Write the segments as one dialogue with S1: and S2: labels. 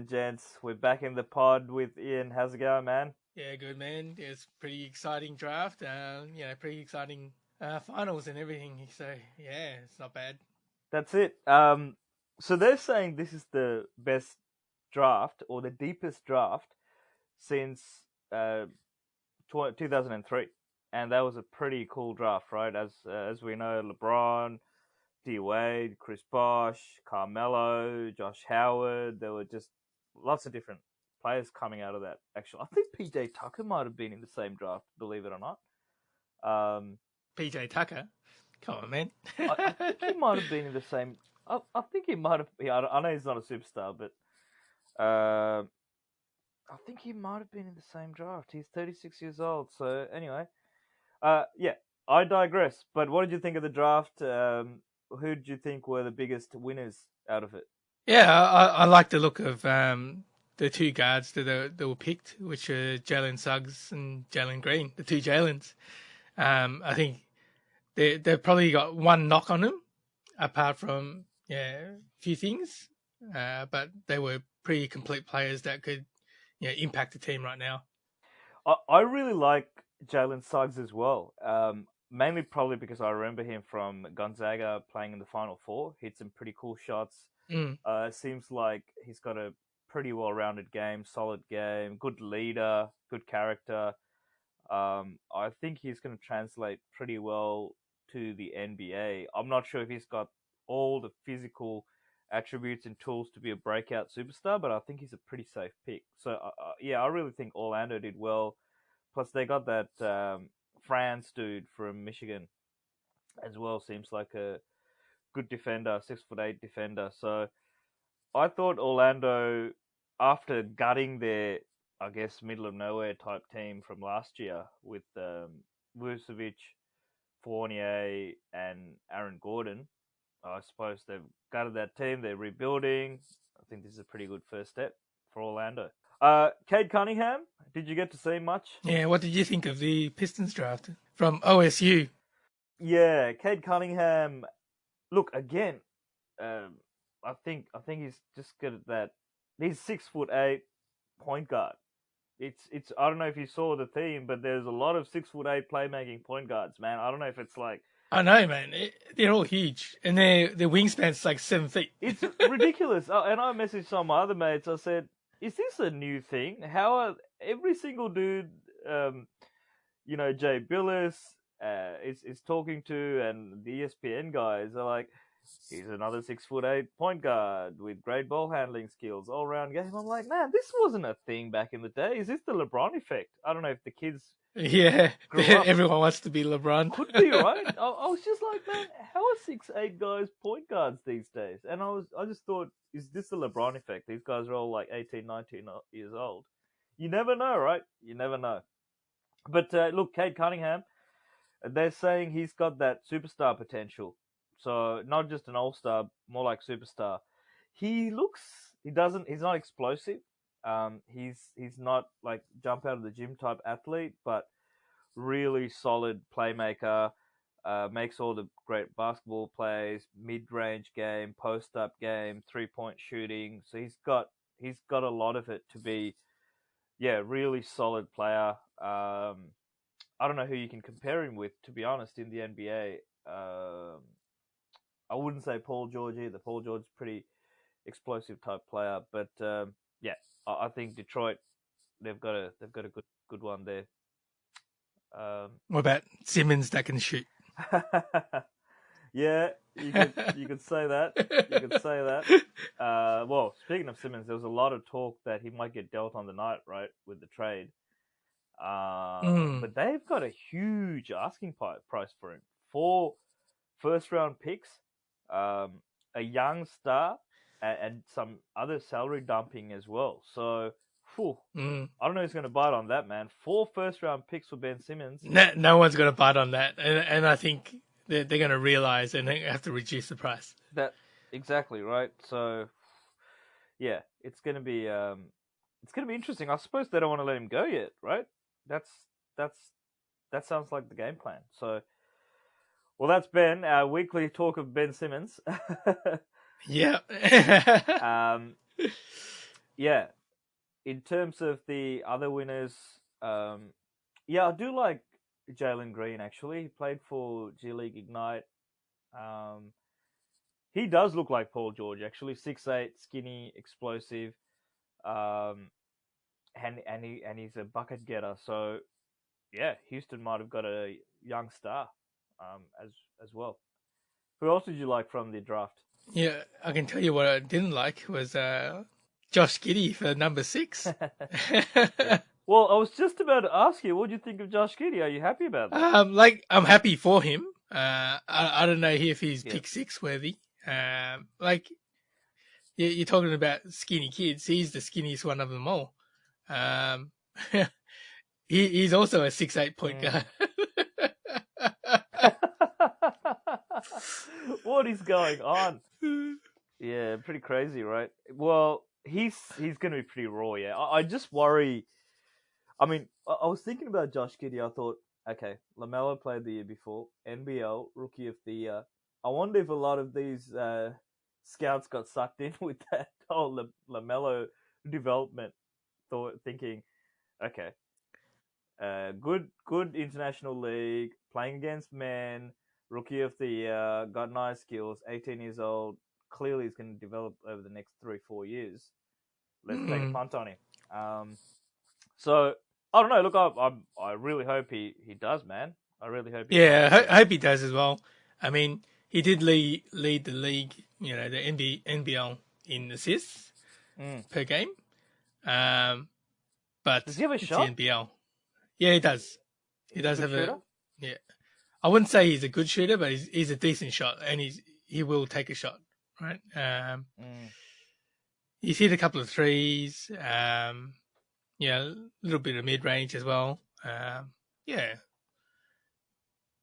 S1: and gents. We're back in the pod with Ian. How's it going, man?
S2: Yeah, good man. It's pretty exciting draft. Pretty exciting finals and everything. So yeah, it's not bad.
S1: That's it. So they're saying this is the best draft or the deepest draft since 2003, and that was a pretty cool draft, right? As we know, LeBron, D Wade, Chris Bosh, Carmelo, Josh Howard. There were just lots of different players coming out of that. Actually, I think PJ Tucker might have been in the same draft, believe it or not.
S2: PJ Tucker, come on, man.
S1: I think he might have been in the same. I think he might have. I know he's not a superstar, but I think he might have been in the same draft. He's 36 years old. So anyway, yeah, I digress. But what did you think of the draft? Who did you think were the biggest winners out of it?
S2: Yeah, I like the look of the two guards that were picked, which are Jalen Suggs and Jalen Green, the two Jalens. I think they've probably got one knock on them, apart from a few things, but they were pretty complete players that could impact the team right now.
S1: I really like Jalen Suggs as well. Mainly probably because I remember him from Gonzaga playing in the Final Four. Hit some pretty cool shots. Seems like he's got a pretty well-rounded game, solid game, good leader, good character. I think he's going to translate pretty well to the NBA. I'm not sure if he's got all the physical attributes and tools to be a breakout superstar, but I think he's a pretty safe pick. So, I really think Orlando did well. Plus, they got that Franz dude from Michigan as well. Seems like a good defender, 6'8" defender. So, I thought Orlando, after gutting their, I guess, middle of nowhere type team from last year with Vucevic, Fournier, and Aaron Gordon, I suppose they've gutted that team. They're rebuilding. I think this is a pretty good first step for Orlando. Cade Cunningham, did you get to see much?
S2: Yeah, what did you think of the Pistons draft from OSU?
S1: Yeah, Cade Cunningham. Look again. I think he's just good at that. He's 6'8" point guard. It's. I don't know if you saw the team, but there's a lot of 6'8" playmaking point guards, man. I don't know if it's like.
S2: I know, man. They're all huge, and their wingspan's like 7 feet.
S1: It's ridiculous. And I messaged some of my other mates. I said, "Is this a new thing? How are every single dude, Jay Billis is talking to, and the ESPN guys are like, he's another 6'8" point guard with great ball handling skills, all round game." I'm like, man, this wasn't a thing back in the day. Is this the LeBron effect? I don't know if the kids.
S2: Yeah, everyone wants to be LeBron.
S1: Could be, right? I was just like, man, how are 6'8" guys point guards these days? And I just thought, is this the LeBron effect? These guys are all like 18, 19 years old. You never know, right? You never know. But look, Cade Cunningham, they're saying he's got that superstar potential. So not just an all-star, more like superstar. He's not explosive. He's not like jump out of the gym type athlete, but really solid playmaker. Makes all the great basketball plays, mid-range game, post-up game, 3-point shooting. So he's got a lot of it to be, really solid player. I don't know who you can compare him with, to be honest, in the NBA. I wouldn't say Paul George either. Paul George's pretty explosive type player, but I think Detroit, they've got a good one there.
S2: What about Simmons that can shoot?
S1: Yeah, you could say that. You could say that. Well, speaking of Simmons, there was a lot of talk that he might get dealt on the night, right, with the trade. But they've got a huge asking price for him. 4 first-round picks, a young star, and some other salary dumping as well. So, I don't know who's going to bite on that, man. 4 first-round picks for Ben Simmons.
S2: No one's going to bite on that, and I think they're going to realize and they have to reduce the price.
S1: That exactly right. So, yeah, it's going to be interesting. I suppose they don't want to let him go yet, right? That sounds like the game plan. So, well, that's Ben, our weekly talk of Ben Simmons.
S2: Yeah.
S1: yeah, in terms of the other winners, yeah, I do like Jalen Green actually. He played for G League Ignite. Um, he does look like Paul George actually, 6'8", skinny, explosive, um, and he's a bucket getter. So yeah, Houston might have got a young star, as well. Who else did you like from the draft?
S2: Yeah, I can tell you what I didn't like was Josh Giddey for number 6.
S1: Yeah. Well, I was just about to ask you, what do you think of Josh Giddey? Are you happy about that?
S2: Like I'm happy for him. I don't know if he's
S1: Yeah.
S2: pick 6 worthy. Like you're talking about skinny kids. He's the skinniest one of them all. Um, he's also a 6'8" point guard.
S1: What is going on? Yeah, pretty crazy, right? Well, he's going to be pretty raw. Yeah, I just worry. I mean, I was thinking about Josh Giddey. I thought, okay, Lamelo played the year before, NBL Rookie of the Year. I wonder if a lot of these scouts got sucked in with that whole Lamelo development, thinking, okay, good international league, playing against men, Rookie of the Year, got nice skills, 18 years old. Clearly, he's going to develop over the next 3-4 years. Let's take a punt on him. So I don't know. Look, I really hope he does, man. I really hope he does.
S2: Yeah,
S1: But
S2: I hope he does as well. I mean, he did lead the league, the NBL in assists per game.
S1: does
S2: But
S1: he have a
S2: it's the
S1: shot?
S2: NBL. Yeah, he does. He
S1: He's a
S2: does
S1: good
S2: have a
S1: shooter.
S2: yeah. I wouldn't say he's a good shooter, but he's a decent shot, and he will take a shot, right? He's hit a couple of threes. Yeah, a little bit of mid range as well. Yeah,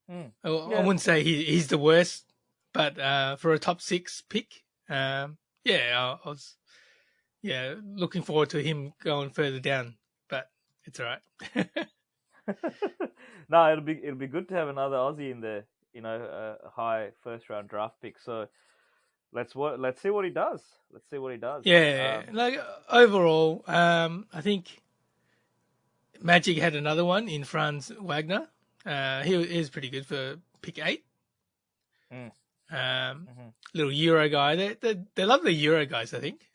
S2: I
S1: Yeah.
S2: wouldn't say he's the worst, but for a top 6 pick, yeah, I was looking forward to him going further down, but it's all right.
S1: No, it'll be good to have another Aussie in there. A high first round draft pick. So let's see what he does. Let's see what he does.
S2: Yeah, like overall, I think Magic had another one in Franz Wagner. He is pretty good for pick 8.
S1: Mm,
S2: Little Euro guy. They love the Euro guys, I think.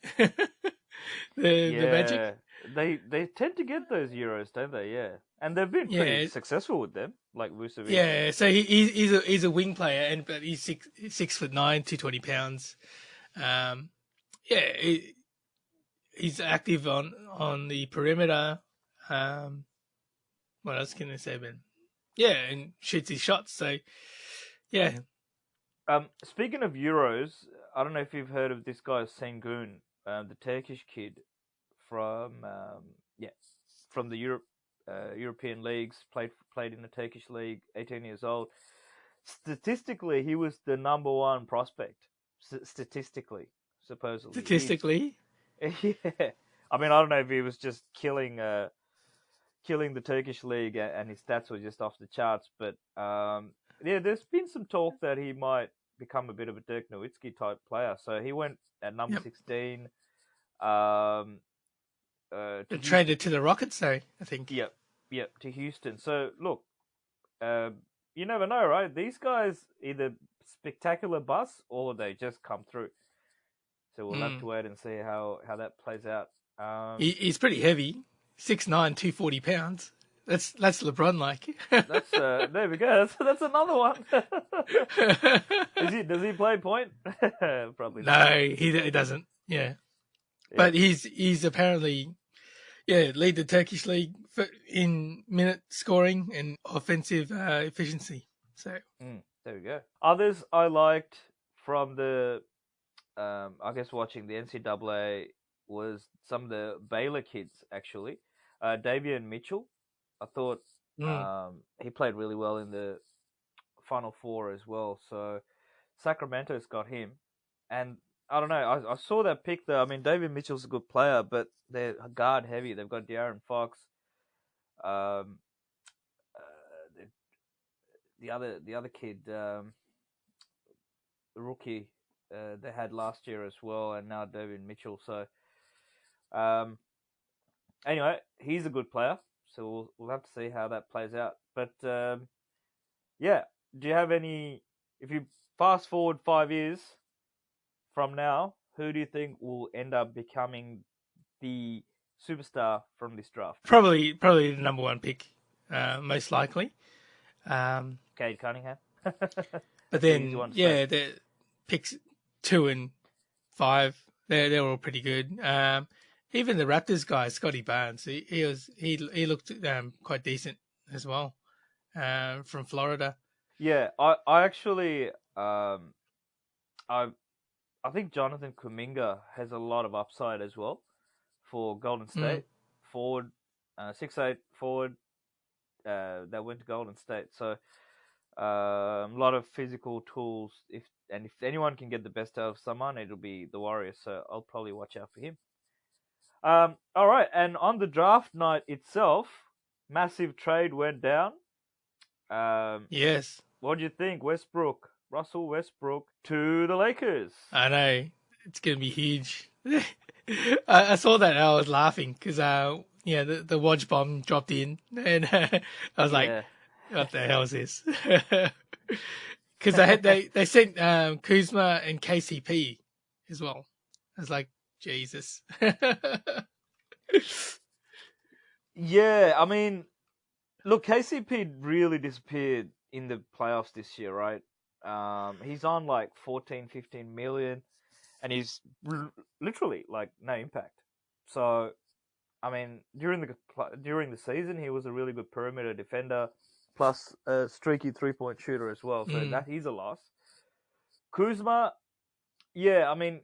S2: the Magic.
S1: yeah, they tend to get those Euros, don't they? Yeah, and they've been pretty
S2: Yeah,
S1: successful with them, like Vucevic.
S2: yeah. So he's a wing player, but he's 6'9", 220 pounds. Yeah, he's active on the perimeter. What else can I say, Ben? Yeah, and shoots his shots. So yeah.
S1: Speaking of Euros, I don't know if you've heard of this guy Sengun, the Turkish kid from yeah from the European leagues. Played in the Turkish league. 18 years old. Statistically, he was the number one prospect. Statistically, supposedly,
S2: Statistically,
S1: yeah. I mean, I don't know if he was just killing the Turkish league and his stats were just off the charts, but yeah, there's been some talk that he might become a bit of a Dirk Nowitzki type player. So he went at number
S2: yep.
S1: 16 um, to
S2: Traded
S1: Houston.
S2: to the Rockets, though, I think.
S1: Yep, to Houston. So look, uh, you never know, right? These guys either spectacular bust or they just come through. So we'll have to wait and see how that plays out.
S2: He's pretty heavy, 6'9", 240 pounds. That's LeBron like.
S1: That's there we go. That's another one. Does he play point? Probably not.
S2: No, he doesn't. Yeah,
S1: Yeah.
S2: but he's apparently lead the Turkish league in minute scoring and offensive efficiency. So
S1: There we go. Others I liked from the I guess watching the NCAA was some of the Baylor kids actually. Davian Mitchell, I thought he played really well in the Final Four as well. So Sacramento's got him, and I don't know. I saw that pick though. I mean, David Mitchell's a good player, but they're guard heavy. They've got De'Aaron Fox, um, the other kid, the rookie they had last year as well, and now David Mitchell. So Anyway, he's a good player, so we'll have to see how that plays out. But yeah, do you have any? If you fast forward 5 years from now, who do you think will end up becoming the superstar from this draft?
S2: Probably the number one pick, most likely.
S1: Cade Cunningham.
S2: But
S1: The easy
S2: then,
S1: one to say.
S2: yeah, the picks 2 and 5, they're all pretty good. Even the Raptors guy, Scotty Barnes, he looked quite decent as well. From Florida.
S1: Yeah, I actually I think Jonathan Kuminga has a lot of upside as well for Golden State. Forward, 6'8" forward that went to Golden State. So a lot of physical tools. If anyone can get the best out of someone, it'll be the Warriors. So I'll probably watch out for him. All right, and on the draft night itself, massive trade went down.
S2: Yes.
S1: What do you think, Russell Westbrook to the Lakers?
S2: I know it's gonna be huge. I saw that and I was laughing because the Wodge bomb dropped in and I was like, what the hell is this? Because they sent Kuzma and KCP as well. I was like, Jesus.
S1: Yeah, I mean, look, KCP really disappeared in the playoffs this year, right? He's on like 14, 15 million, and he's literally like no impact. So, I mean, during the season, he was a really good perimeter defender, plus a streaky 3-point shooter as well. So that he's a loss. Kuzma, yeah, I mean,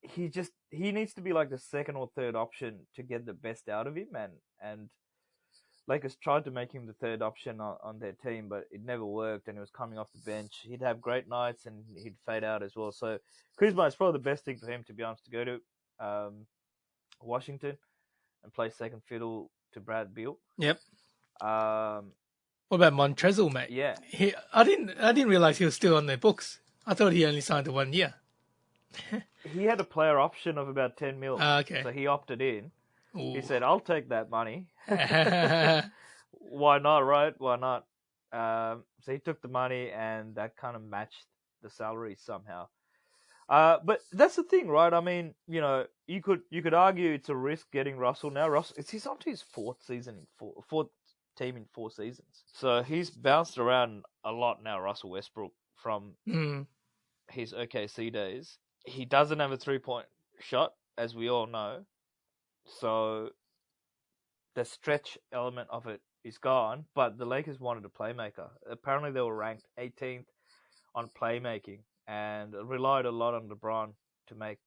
S1: he needs to be like the second or third option to get the best out of him, and Lakers tried to make him the third option on their team, but it never worked, and he was coming off the bench. He'd have great nights, and he'd fade out as well. So Kuzma is probably the best thing for him, to be honest, to go to Washington and play second fiddle to Brad Beal.
S2: Yep. What about Montrezl, mate?
S1: Yeah.
S2: I didn't realize he was still on their books. I thought he only signed to 1 year.
S1: He had a player option of about 10 mil.
S2: Okay.
S1: So he opted in.
S2: Ooh.
S1: He said, I'll take that money. Why not, right? Why not? So he took the money, and that kind of matched the salary somehow. But that's the thing, right? I mean, you could argue it's a risk getting Russell now. He's on to his fourth team in 4 seasons. So he's bounced around a lot now, Russell Westbrook, from his OKC days. He doesn't have a 3-point shot, as we all know. So the stretch element of it is gone, but the Lakers wanted a playmaker. Apparently they were ranked 18th on playmaking and relied a lot on LeBron to make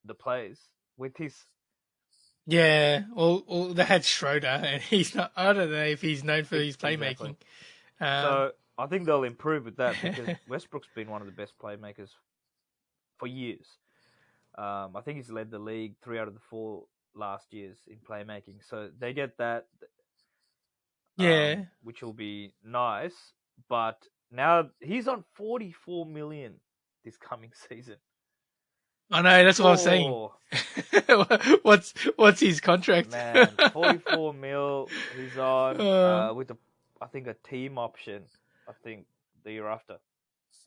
S1: the plays with his...
S2: Yeah, well, they had Schroeder, and he's not. I don't know if he's known for his playmaking.
S1: Exactly. So I think they'll improve with that, because Westbrook's been one of the best playmakers for years. I think he's led the league 3 out of the 4 last years in playmaking. So they get that, which will be nice. But now he's on 44 million this coming season.
S2: I know, that's what I was saying. What's his contract?
S1: Man, 44 mil he's on with I think a team option. I think the year after.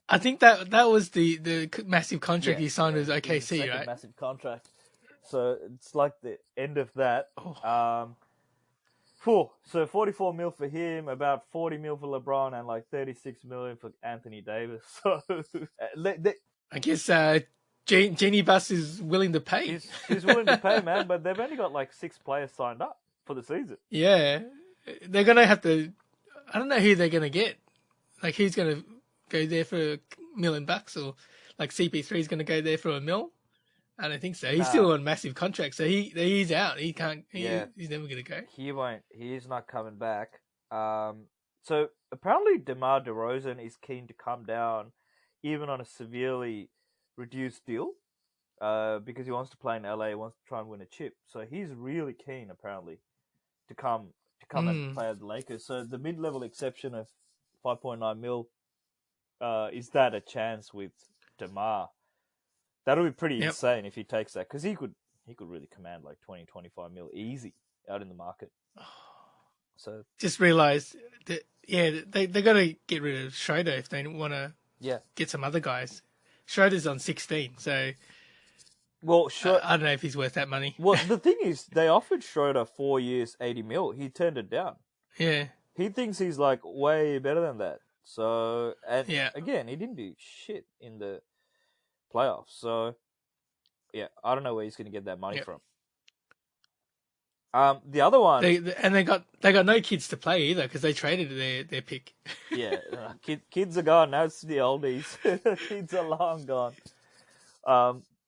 S2: I think that was the massive contract he signed with OKC, right?
S1: Massive contract. So it's like the end of that. So 44 mil for him, about 40 mil for LeBron, and like 36 million for Anthony Davis. So
S2: I guess Genie Bus is willing to pay.
S1: He's willing to pay, man, but they've only got like 6 players signed up for the season.
S2: Yeah, they're gonna have to. I don't know who they're gonna get. Like, who's gonna go there for $1 million, or like CP3 is gonna go there for $1 million? I don't think so. He's still on massive contract, so he's out. He can't. He's never gonna go.
S1: He won't. He is not coming back. So apparently DeMar DeRozan is keen to come down, even on a severely reduced deal, because he wants to play in LA, wants to try and win a chip. So he's really keen, apparently, to come as a player of the Lakers. So the mid-level exception of 5.9 mil, is that a chance with DeMar? That'll be pretty insane if he takes that, because he could he could really command like 20, 25 mil easy out in the market. So
S2: just realised that they got to get rid of Schroeder if they want to get some other guys. Schroeder's on 16, so
S1: well,
S2: I don't know if he's worth that money.
S1: Well, the thing is, they offered Schroeder 4 years, 80 mil. He turned it down.
S2: Yeah.
S1: He thinks he's like way better than that. So, and
S2: Yeah.
S1: again, he didn't do shit in the playoffs. So, yeah, I don't know where he's going to get that money from. The other one,
S2: they got no kids to play either because they traded their pick.
S1: Yeah, kids are gone. Now it's the oldies. Kids are long gone.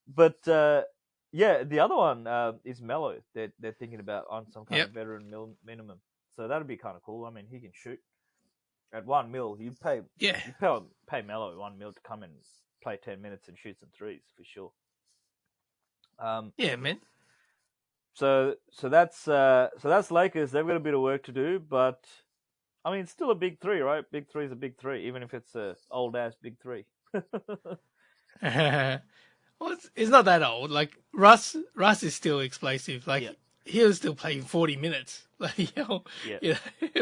S1: But the other one is Melo. They're thinking about on some kind of veteran minimum. So that'd be kind of cool. I mean, he can shoot. At $1 mil, you pay Melo $1 mil to come and play 10 minutes and shoot some threes for sure.
S2: Yeah, man.
S1: So that's Lakers. They've got a bit of work to do, but I mean, it's still a big three, right? Big three is a big three, even if it's a old ass big three.
S2: Well, it's not that old. Like Russ is still explosive. Like he was still playing 40 minutes. Like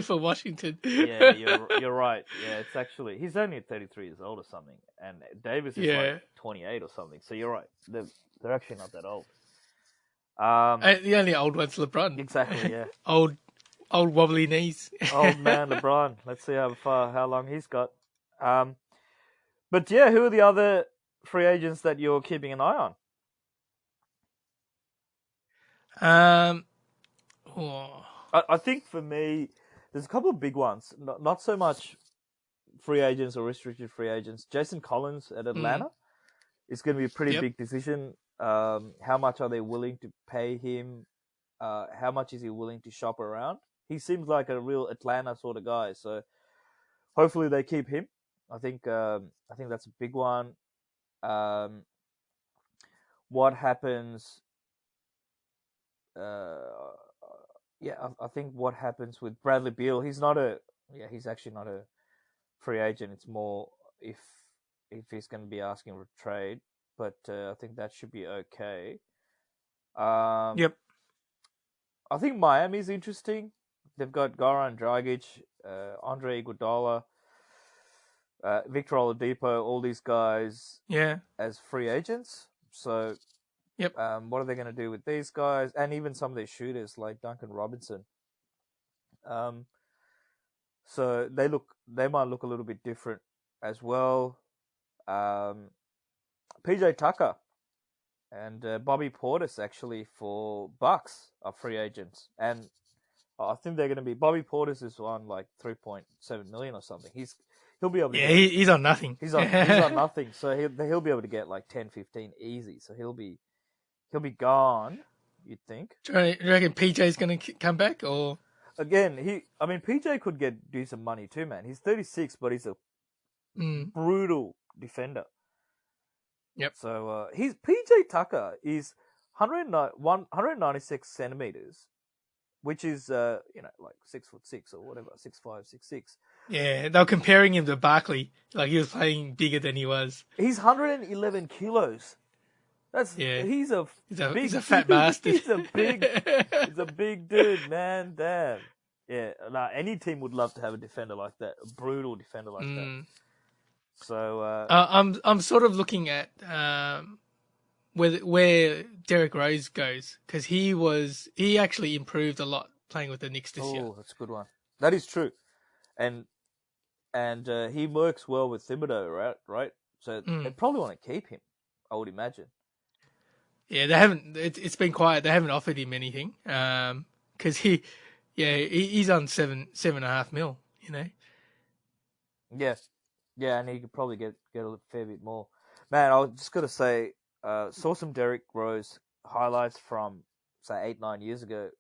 S2: for Washington.
S1: Yeah, you're right. Yeah, it's actually he's only 33 years old or something, and Davis is like 28 or something. So you're right. They're actually not that old.
S2: The only old one's LeBron.
S1: Exactly. Yeah.
S2: old wobbly knees.
S1: Old man LeBron. Let's see how long he's got. But yeah, who are the other free agents that you're keeping an eye on? I think for me, there's a couple of big ones. Not so much free agents or restricted free agents. Jason Collins at Atlanta is going to be a pretty big decision. How much are they willing to pay him? How much is he willing to shop around? He seems like a real Atlanta sort of guy. So hopefully they keep him. I think that's a big one. What happens? I think what happens with Bradley Beal, he's actually not a free agent. It's more if he's going to be asking for a trade, but I think that should be okay. I think Miami's interesting. They've got Goran Dragic, Andre Iguodala, Victor Oladipo, all these guys as free agents. So what are they going to do with these guys? And even some of their shooters like Duncan Robinson. So they might look a little bit different as well. PJ Tucker and Bobby Portis actually for Bucks are free agents. And I think they're going to be, Bobby Portis is on like 3.7 million or something. He'll be able to
S2: he's on nothing.
S1: He's on nothing. So he'll be able to get like 10, 15 easy. So he'll be gone, you'd think.
S2: Do you reckon PJ's going to come back? Or
S1: again, PJ could do some money too, man. He's 36, but he's a brutal defender.
S2: Yep.
S1: So PJ Tucker is 196 centimeters, which is like 6'6" or whatever, 6'5", 6'6".
S2: Yeah, they were comparing him to Barkley, like he was playing bigger than he was.
S1: He's 111 kilos. He's a
S2: fat bastard.
S1: He's a big dude, man. Damn. Yeah, any team would love to have a defender like that, a brutal defender like that. So
S2: I'm sort of looking at where Derrick Rose goes, because he actually improved a lot playing with the Knicks this year.
S1: Oh, that's a good one. That is true, and he works well with Thibodeau, right? So they probably want to keep him, I would imagine.
S2: Yeah, they haven't. It's been quiet. They haven't offered him anything because he's on 7.5 mil. You know.
S1: Yeah, and he could probably get a fair bit more. Man, I was just gonna say, saw some Derrick Rose highlights from say 8-9 years ago.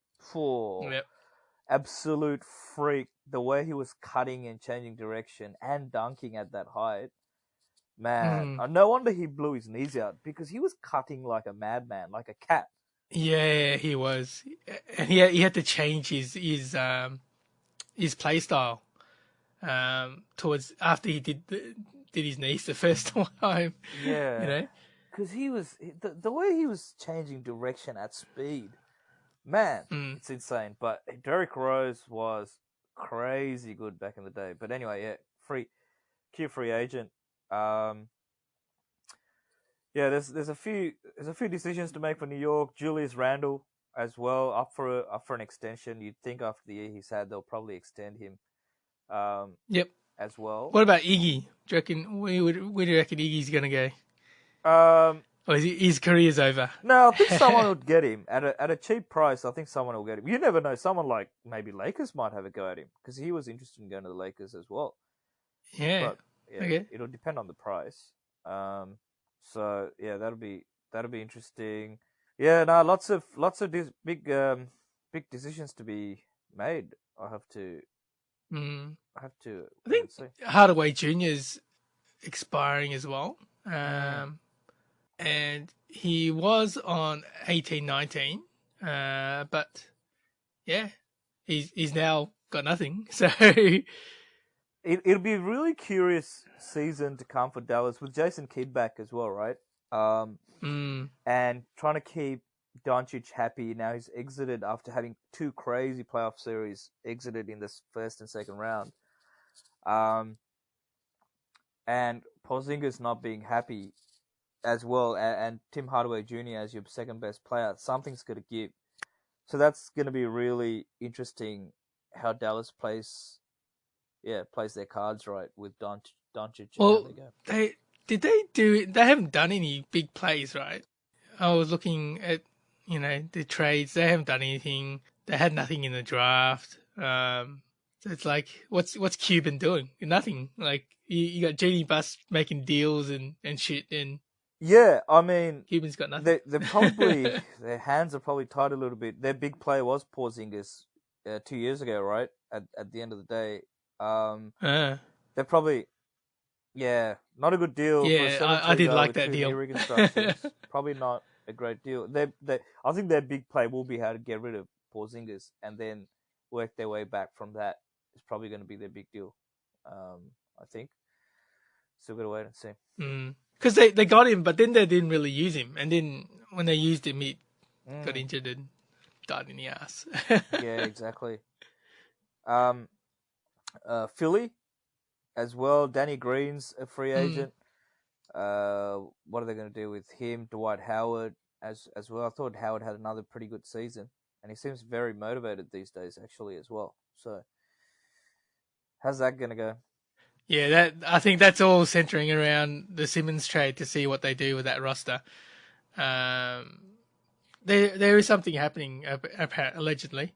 S1: Absolute freak! The way he was cutting and changing direction and dunking at that height. Man, no wonder he blew his knees out, because he was cutting like a madman, like a cat.
S2: Yeah, he was, and he had to change his play style towards after he did his knees the first time.
S1: Yeah,
S2: you know.
S1: because he was the way he was changing direction at speed. Man, it's insane. But Derrick Rose was crazy good back in the day. But anyway, yeah, free agent. Yeah, there's a few decisions to make for New York. Julius Randle as well up for an extension. You'd think after the year he's had, they'll probably extend him.
S2: Yep.
S1: As well.
S2: What about Iggy? Do you reckon where do you reckon Iggy's gonna go? Or his career's over?
S1: No, I think someone would get him at a cheap price. I think someone will get him. You never know. Someone like maybe Lakers might have a go at him because he was interested in going to the Lakers as well.
S2: Yeah.
S1: But yeah,
S2: okay.
S1: It'll depend on the price. So yeah, that'll be interesting. Yeah, no, lots of big decisions to be made. I have to.
S2: I think Hardaway Jr.'s expiring as well. And he was on 18-19, but yeah, he's now got nothing. So
S1: it'll be a really curious season to come for Dallas with Jason Kidd back as well, right? And trying to keep Doncic happy. Now he's exited after having two crazy playoff series, exited in this first and second round. And Porzingis not being happy as well, and Tim Hardaway Jr. as your second best player, something's going to give. So that's going to be really interesting how Dallas plays their cards right with Doncic.
S2: Well, they haven't done any big plays, right? I was looking at the trades. They haven't done anything. They had nothing in the draft. So it's like, what's Cuban doing? Nothing. Like you got Genie Bus making deals and shit, and
S1: yeah, I mean,
S2: Cuban's got nothing.
S1: They're probably their hands are probably tied a little bit. Their big player was Porzingis 2 years ago, right? At the end of the day, they're probably not a good deal.
S2: Yeah,
S1: for
S2: I did like that
S1: two
S2: deal.
S1: Knee reconstructions. Probably not a great deal. I think their big play will be how to get rid of Porzingis and then work their way back from that. Is probably going to be their big deal. I think. Still got to wait and see.
S2: Because they got him, but then they didn't really use him. And then when they used him, he got injured and died in the ass.
S1: Yeah, exactly. Philly as well. Danny Green's a free agent. What are they going to do with him? Dwight Howard as well. I thought Howard had another pretty good season, and he seems very motivated these days, actually, as well. So, how's that going to go?
S2: Yeah, I think that's all centering around the Simmons trade to see what they do with that roster. There is something happening, allegedly.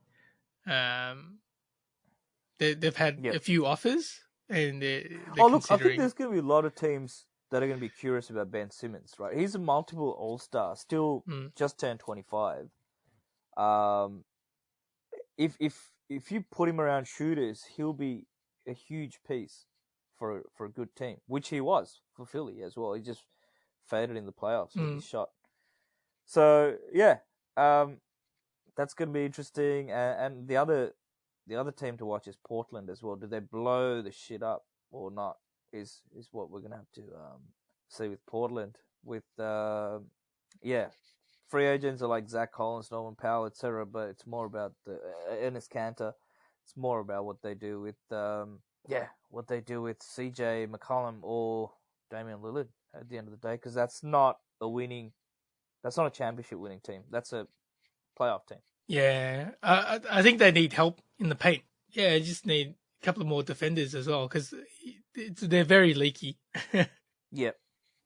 S2: They've had a few offers, and they're
S1: look, I think there's going to be a lot of teams that are going to be curious about Ben Simmons, right? He's a multiple All-Star, still just turned 25. If you put him around shooters, he'll be a huge piece for a good team, which he was for Philly as well. He just faded in the playoffs with his shot. So yeah, that's going to be interesting. And the other team to watch is Portland as well. Do they blow the shit up or not? Is what we're going to have to see with Portland. With free agents are like Zach Collins, Norman Powell, etc. But it's more about the Enes Kanter. It's more about what they do with CJ McCollum or Damian Lillard at the end of the day, because that's not a championship winning team. That's a playoff team.
S2: Yeah, I think they need help in the paint. Yeah, they just need a couple of more defenders as well, because they're very leaky.
S1: Yeah,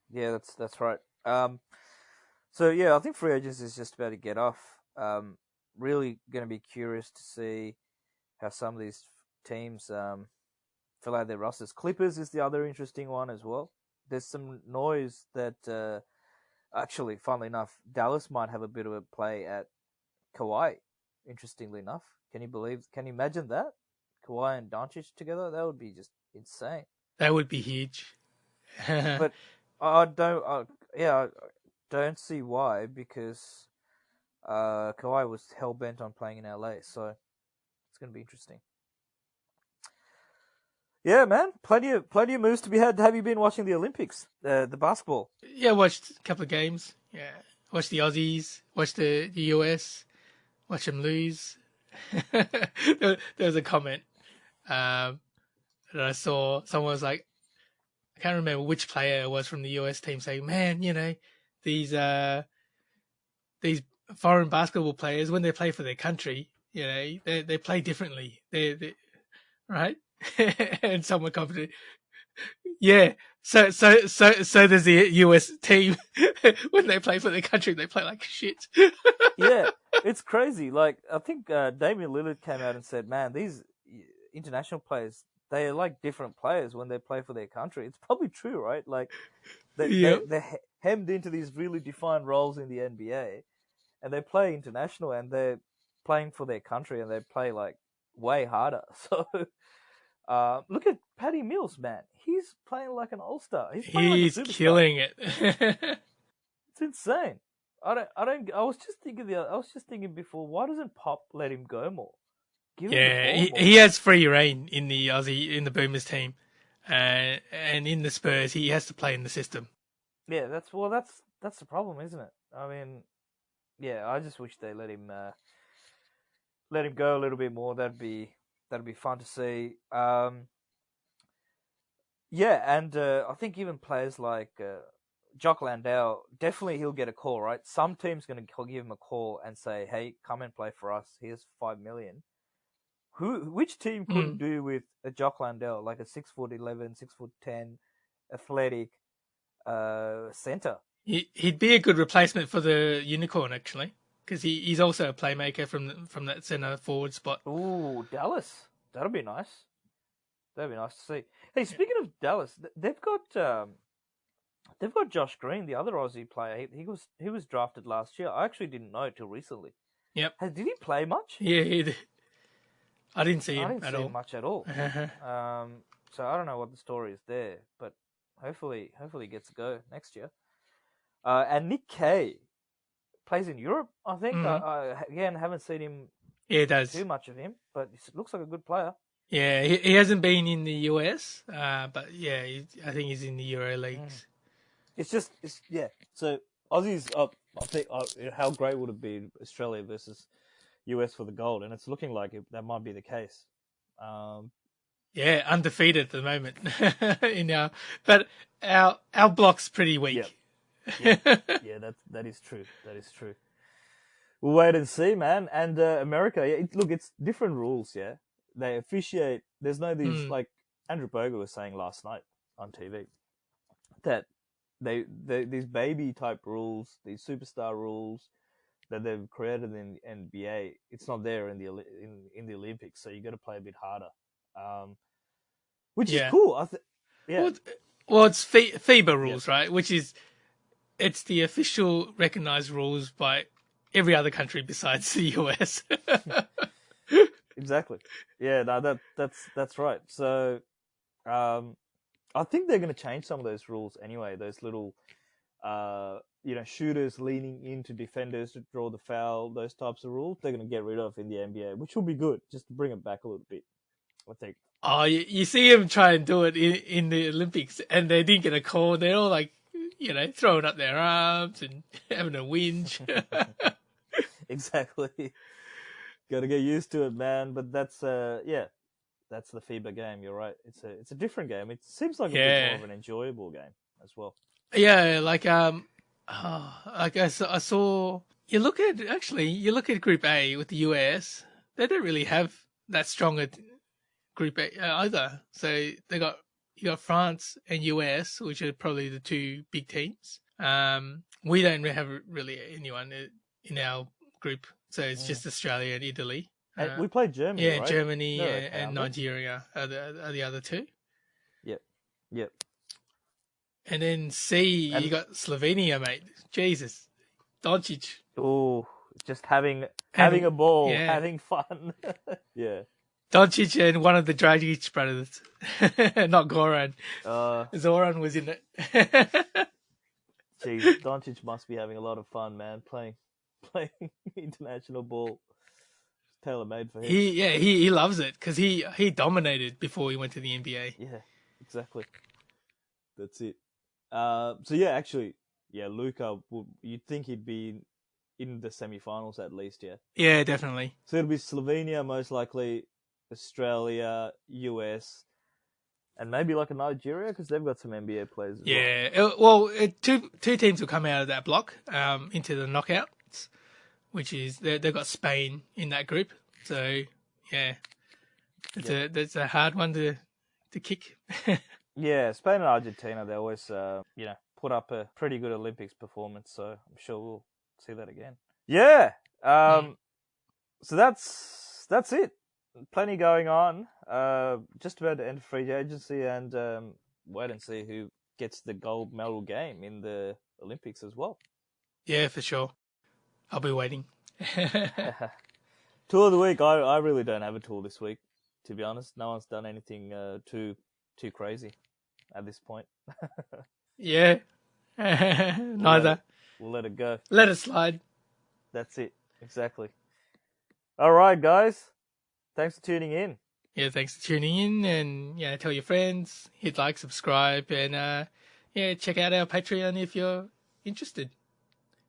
S1: that's right. So yeah, I think free agents is just about to get off. Really going to be curious to see how some of these teams fill out their rosters. Clippers is the other interesting one as well. There's some noise that actually, funnily enough, Dallas might have a bit of a play at Kawhi. Interestingly enough, can you imagine that? Kawhi and Doncic together? That would be just insane.
S2: That would be huge.
S1: But I don't see why, because Kawhi was hell bent on playing in LA, so it's going to be interesting. Yeah, man, plenty of moves to be had. Have you been watching the Olympics, the basketball?
S2: Yeah, watched a couple of games. Yeah, watched the Aussies, watched the US, watch them lose. There was a comment that I saw. Someone was like, I can't remember which player it was from the US team saying, "Man, these these foreign basketball players when they play for their country, they play differently. They right." And someone commented, "Yeah, so does the US team when they play for their country. They play like shit."
S1: Yeah, it's crazy. Like I think Damian Lillard came out and said, "Man, these international players, they are like different players when they play for their country." It's probably true, right? Like
S2: Yeah,
S1: they're hemmed into these really defined roles in the NBA, and they play international, and they're playing for their country, and they play like way harder. So look at Patty Mills, man. He's playing like an all-star. He's playing like a
S2: he's
S1: superstar.
S2: killing it.
S1: It's insane. I was just thinking before, why doesn't Pop let him go more? Give him the
S2: Yeah,
S1: ball
S2: he
S1: more.
S2: has free reign in the Boomers team, and in the Spurs he has to play in the system.
S1: Yeah, that's the problem, isn't it? I mean, yeah, I just wish they let him go a little bit more. That'd be fun to see. Yeah, and I think even players like Jock Landau, definitely he'll get a call, right? Some team's going to give him a call and say, "Hey, come and play for us. Here's 5 million." Which team couldn't
S2: Mm.
S1: do with a Jock Landau, like a 6'11", 6'10", athletic center?
S2: He'd be a good replacement for the Unicorn actually, because he's also a playmaker from that center forward spot.
S1: Ooh, Dallas. That'll be nice. That'd be nice to see. Hey, speaking of Dallas, they've got Josh Green, the other Aussie player. He was drafted last year. I actually didn't know till recently.
S2: Yep.
S1: Did he play much?
S2: Yeah, I didn't see
S1: I
S2: him
S1: didn't
S2: at
S1: see him
S2: all.
S1: much at all. So I don't know what the story is there, but hopefully he gets a go next year. And Nick Kay plays in Europe, I think.
S2: Mm.
S1: I again haven't seen him
S2: Yeah, it does.
S1: too much of him, but he looks like a good player.
S2: Yeah, he hasn't been in the US, but yeah, I think he's in the Euro
S1: Mm.
S2: leagues.
S1: It's yeah. So Aussies up. I think how great would it be Australia versus US for the gold, and it's looking like that might be the case. Um,
S2: Yeah, undefeated at the moment in but our block's pretty
S1: yeah,
S2: weak.
S1: yeah, yeah. That is true. That is true. We'll wait and see, man. And America, yeah, look, it's different rules. Yeah, they officiate. There's no these
S2: Mm.
S1: like Andrew Bogut was saying last night on TV that they these baby type rules, these superstar rules that they've created in NBA. It's not there in in the Olympics, so you got to play a bit harder, which is
S2: Yeah.
S1: cool. Yeah,
S2: Well, well, it's FIBA
S1: yep,
S2: rules, right? Which is it's the official recognized rules by every other country besides the US.
S1: exactly. Yeah, no, that's right. So, I think they're going to change some of those rules anyway. Those little, shooters leaning into defenders to draw the foul. Those types of rules they're going to get rid of in the NBA, which will be good, just to bring it back a little bit. I think.
S2: Oh, you see him try and do it in the Olympics, and they didn't get a call. They're all like, throwing up their arms and having a whinge.
S1: Exactly. Got to get used to it, man. But that's that's the FIBA game. You're right. It's a different game. It seems like a bit more
S2: Yeah,
S1: of an enjoyable game as well.
S2: yeah. Like I saw. You look at Group A with the US. They don't really have that strong a Group A either. So you got France and US, which are probably the two big teams. We don't have really anyone in our group, so it's
S1: Mm.
S2: just Australia and Italy.
S1: And we played Germany,
S2: Yeah,
S1: right?
S2: Germany
S1: They're okay,
S2: and
S1: aren't they?
S2: Nigeria are the other two.
S1: Yep. Yep.
S2: And then C, you
S1: And
S2: got Slovenia, mate. Jesus, Doncic,
S1: oh, just having
S2: and
S1: a ball,
S2: yeah,
S1: having fun. Yeah.
S2: Doncic and one of the Dragic brothers, not Goran.
S1: Uh,
S2: Zoran was in it.
S1: Jeez, Doncic must be having a lot of fun, man, playing international ball. tailor-made for him.
S2: He loves it because he dominated before he went to the NBA.
S1: Yeah, exactly. That's it. So yeah, actually, yeah, Luka, you'd think he'd be in the semi-finals at least, yeah?
S2: Yeah, definitely.
S1: So it'll be Slovenia, most likely, Australia, US, and maybe like a Nigeria, because they've got some NBA players as
S2: well. Two teams will come out of that block into the knockouts, which is they've got Spain in that group. So, yeah, that's a hard one to kick.
S1: Yeah, Spain and Argentina, they always, put up a pretty good Olympics performance, so I'm sure we'll see that again. Yeah, so that's it. Plenty going on. Just about to end free agency and wait and see who gets the gold medal game in the Olympics as well.
S2: Yeah, for sure. I'll be waiting.
S1: Tool of the week. I really don't have a tool this week, to be honest. No one's done anything too crazy at this point.
S2: Yeah. Neither.
S1: We'll let it go.
S2: Let it slide.
S1: That's it. Exactly. All right, guys. Thanks for tuning in.
S2: Yeah, thanks for tuning in, and tell your friends, hit like, subscribe, and check out our Patreon if you're interested.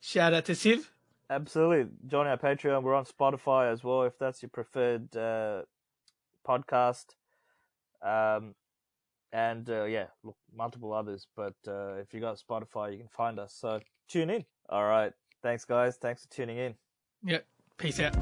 S2: Shout out to Siv.
S1: Absolutely. Join our Patreon. We're on Spotify as well, if that's your preferred podcast. Look, multiple others. But if you got Spotify, you can find us. So tune in. All right. Thanks, guys. Thanks for tuning in.
S2: Yep. Peace out.